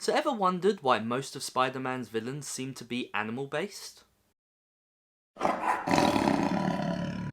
So ever wondered why most of Spider-Man's villains seem to be animal-based? Hi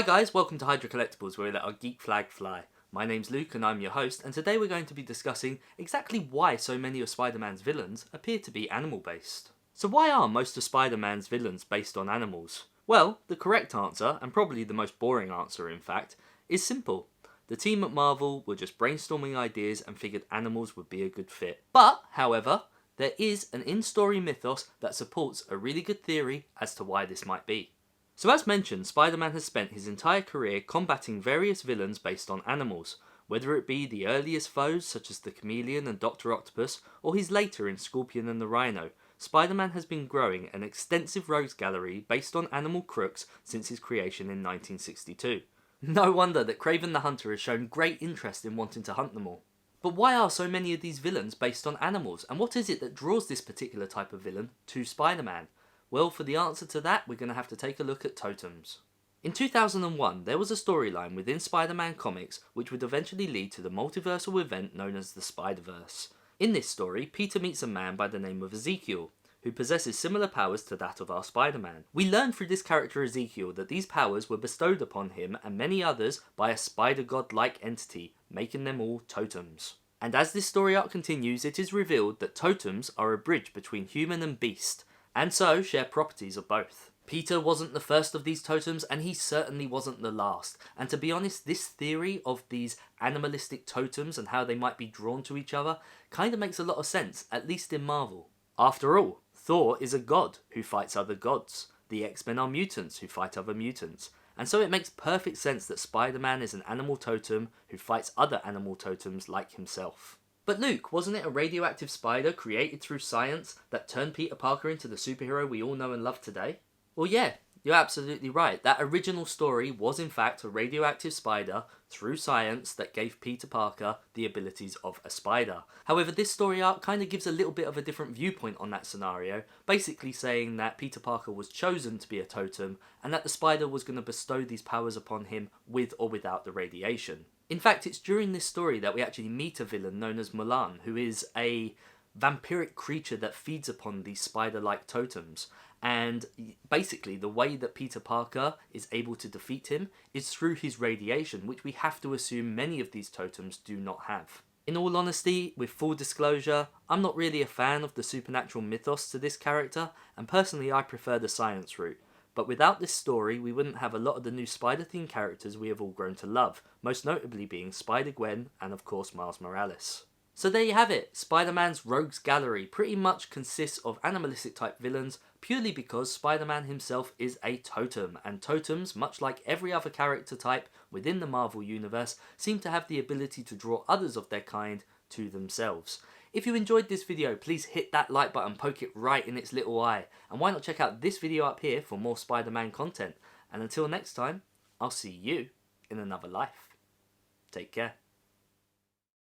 guys, welcome to Hydra Collectables, where we let our geek flag fly. My name's Luke and I'm your host, and today we're going to be discussing exactly why so many of Spider-Man's villains appear to be animal-based. So why are most of Spider-Man's villains based on animals? Well, the correct answer, and probably the most boring answer in fact, is simple. The team at Marvel were just brainstorming ideas and figured animals would be a good fit. But, however, there is an in-story mythos that supports a really good theory as to why this might be. So as mentioned, Spider-Man has spent his entire career combating various villains based on animals, whether it be the earliest foes such as the Chameleon and Dr. Octopus, or his later in Scorpion and the Rhino. Spider-Man has been growing an extensive rogues gallery based on animal crooks since his creation in 1962. No wonder that Kraven the Hunter has shown great interest in wanting to hunt them all. But why are so many of these villains based on animals, and what is it that draws this particular type of villain to Spider-Man? Well, for the answer to that, we're going to have to take a look at totems. In 2001, there was a storyline within Spider-Man comics which would eventually lead to the multiversal event known as the Spiderverse. In this story, Peter meets a man by the name of Ezekiel, who possesses similar powers to that of our Spider-Man. We learn through this character Ezekiel that these powers were bestowed upon him and many others by a spider-god-like entity, making them all totems. And as this story arc continues, it is revealed that totems are a bridge between human and beast, and so share properties of both. Peter wasn't the first of these totems, and he certainly wasn't the last. And to be honest, this theory of these animalistic totems and how they might be drawn to each other kind of makes a lot of sense, at least in Marvel. After all, Thor is a god who fights other gods. The Xmen are mutants who fight other mutants. And so it makes perfect sense that Spider-Man is an animal totem who fights other animal totems like himself. But Luke, wasn't it a radioactive spider created through science that turned Peter Parker into the superhero we all know and love today? Well, yeah, you're absolutely right. That original story was in fact a radioactive spider through science that gave Peter Parker the abilities of a spider. However, this story arc kind of gives a little bit of a different viewpoint on that scenario, basically saying that Peter Parker was chosen to be a totem and that the spider was going to bestow these powers upon him with or without the radiation. In fact, it's during this story that we actually meet a villain known as Morlun, who is a vampiric creature that feeds upon these spider-like totems. And basically, the way that Peter Parker is able to defeat him is through his radiation, which we have to assume many of these totems do not have. In all honesty, with full disclosure, I'm not really a fan of the supernatural mythos to this character, and personally I prefer the science route. But without this story, we wouldn't have a lot of the new Spider-themed characters we have all grown to love, most notably being Spider-Gwen and of course Miles Morales. So there you have it, Spider-Man's rogues gallery pretty much consists of animalistic type villains purely because Spider-Man himself is a totem, and totems, much like every other character type within the Marvel Universe, seem to have the ability to draw others of their kind to themselves. If you enjoyed this video, please hit that like button, poke it right in its little eye, and why not check out this video up here for more Spider-Man content. And until next time, I'll see you in another life. Take care.